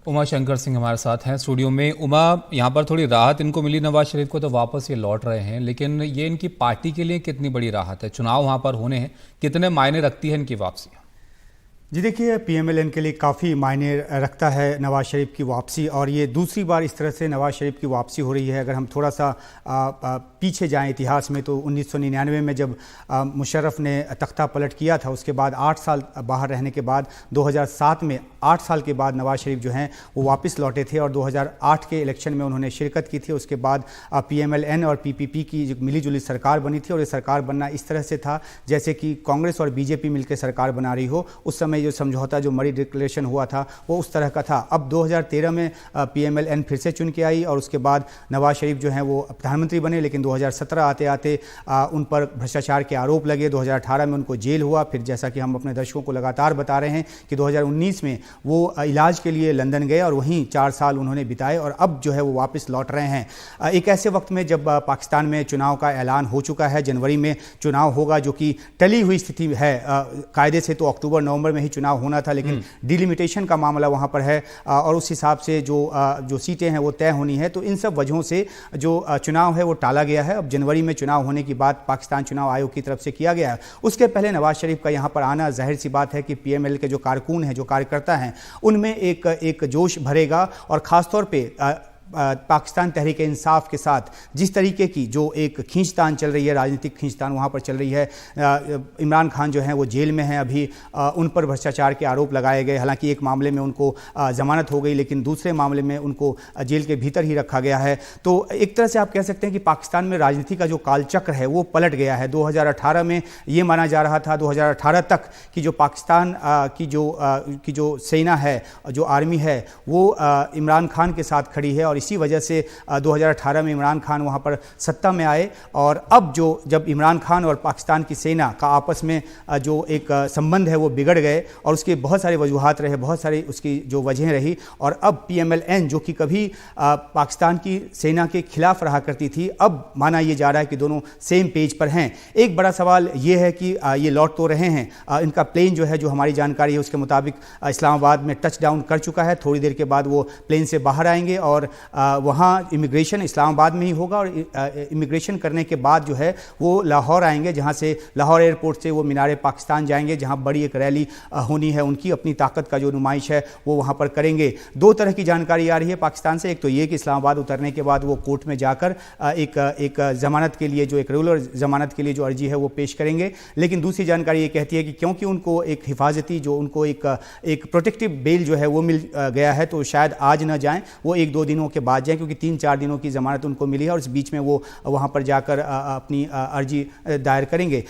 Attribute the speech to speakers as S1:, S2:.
S1: उमा शंकर सिंह हमारे साथ हैं स्टूडियो में। उमा, यहाँ पर थोड़ी राहत इनको मिली नवाज शरीफ को, तो वापस ये लौट रहे हैं, लेकिन ये इनकी पार्टी के लिए कितनी बड़ी राहत है? चुनाव वहाँ पर होने हैं, कितने मायने रखती है इनकी वापसी?
S2: जी देखिए, पीएमएलएन के लिए काफ़ी मायने रखता है नवाज शरीफ की वापसी, और ये दूसरी बार इस तरह से नवाज शरीफ की वापसी हो रही है। अगर हम थोड़ा सा पीछे जाएं इतिहास में, तो 1999 में जब मुशर्रफ ने तख्ता पलट किया था, उसके बाद 8 साल बाहर रहने के बाद 2007 में 8 साल के बाद नवाज शरीफ जो हैं वो वापस लौटे थे, और 2008 के इलेक्शन में उन्होंने शिरकत की थी। उसके बाद पीएमएलएन और पीपीपी की जो मिलीजुली सरकार बनी थी, और ये सरकार बनना इस तरह से था जैसे कि कांग्रेस और बीजेपी मिलकर सरकार बना रही हो। उस समय जो समझौता, जो मरी डिक्लेरेशन हुआ था, वो उस तरह का था। अब 2013 में पीएमएलएन फिर से चुन के आई, और उसके बाद नवाज शरीफ जो हैं वो प्रधानमंत्री बने, लेकिन 2017 आते आते उन पर भ्रष्टाचार के आरोप लगे। 2018 में उनको जेल हुआ। फिर जैसा कि हम अपने दर्शकों को लगातार बता रहे हैं कि 2019 में वो इलाज के लिए लंदन गए, और वहीं 4 साल उन्होंने बिताए, और अब जो है वो वापस लौट रहे हैं। एक ऐसे वक्त में जब पाकिस्तान में चुनाव का ऐलान हो चुका है, जनवरी में चुनाव होगा, जो कि टली हुई स्थिति है। कायदे से तो अक्टूबर नवंबर में ही चुनाव होना था, लेकिन डिलिमिटेशन का मामला वहाँ पर है, और उस हिसाब से जो सीटें हैं वो तय होनी है। तो इन सब वजहों से जो चुनाव है वो टाला गया है। अब जनवरी में चुनाव होने की बात पाकिस्तान चुनाव आयोग की तरफ से किया गया है। उसके पहले नवाज शरीफ का यहाँ पर आना जाहिर सी बात है कि पीएमएल के जो कारकुन हैं, जो कार्यकर्ता हैं, उनमें एक जोश भरेगा। और ख़ासतौर पे पाकिस्तान तहरीक इंसाफ के साथ जिस तरीके की जो एक खींचतान चल रही है, राजनीतिक खींचतान वहाँ पर चल रही है। इमरान खान जो हैं वो जेल में हैं अभी, उन पर भ्रष्टाचार के आरोप लगाए गए। हालांकि एक मामले में उनको ज़मानत हो गई, लेकिन दूसरे मामले में उनको जेल के भीतर ही रखा गया है। तो एक तरह से आप कह सकते हैं कि पाकिस्तान में राजनीति का जो कालचक्र है वो पलट गया है। 2018 में ये माना जा रहा था, 2018 तक कि जो पाकिस्तान की जो सेना है, जो आर्मी है, वो इमरान खान के साथ खड़ी है, और इसी वजह से 2018 में इमरान खान वहाँ पर सत्ता में आए। और अब जब इमरान खान और पाकिस्तान की सेना का आपस में जो एक संबंध है वो बिगड़ गए, और उसके बहुत सारे वजूहात रहे, बहुत सारी उसकी जो वजहें रही। और अब पीएमएलएन जो कि कभी पाकिस्तान की सेना के खिलाफ रहा करती थी, अब माना ये जा रहा है कि दोनों सेम पेज पर हैं। एक बड़ा सवाल ये है कि ये लौट तो रहे हैं, इनका प्लेन जो है, जो हमारी जानकारी है उसके मुताबिक इस्लामाबाद में टच डाउन कर चुका है। थोड़ी देर के बाद वो प्लेन से बाहर आएंगे, और वहाँ इमिग्रेशन इस्लामाबाद में ही होगा, और इमिग्रेशन करने के बाद जो है वो लाहौर आएंगे, जहाँ से लाहौर एयरपोर्ट से वो मीनार पाकिस्तान जाएंगे, जहाँ बड़ी एक रैली होनी है। उनकी अपनी ताकत का जो नुमाइश है वो वहाँ पर करेंगे। दो तरह की जानकारी आ रही है पाकिस्तान से। एक तो ये कि इस्लामाबाद उतरने के बाद वो कोर्ट में जाकर एक ज़मानत के लिए, जो एक रेगुलर ज़मानत के लिए जो अर्जी है वो पेश करेंगे। लेकिन दूसरी जानकारी ये कहती है कि क्योंकि उनको एक हिफाजती, जो उनको एक प्रोटेक्टिव बेल जो है वो मिल गया है, तो शायद आज न जाएँ, वो 1-2 दिनों के बाद जाएं, क्योंकि 3-4 दिनों की ज़मानत उनको मिली है, और इस बीच में वो वहाँ पर जाकर अपनी अर्जी दायर करेंगे।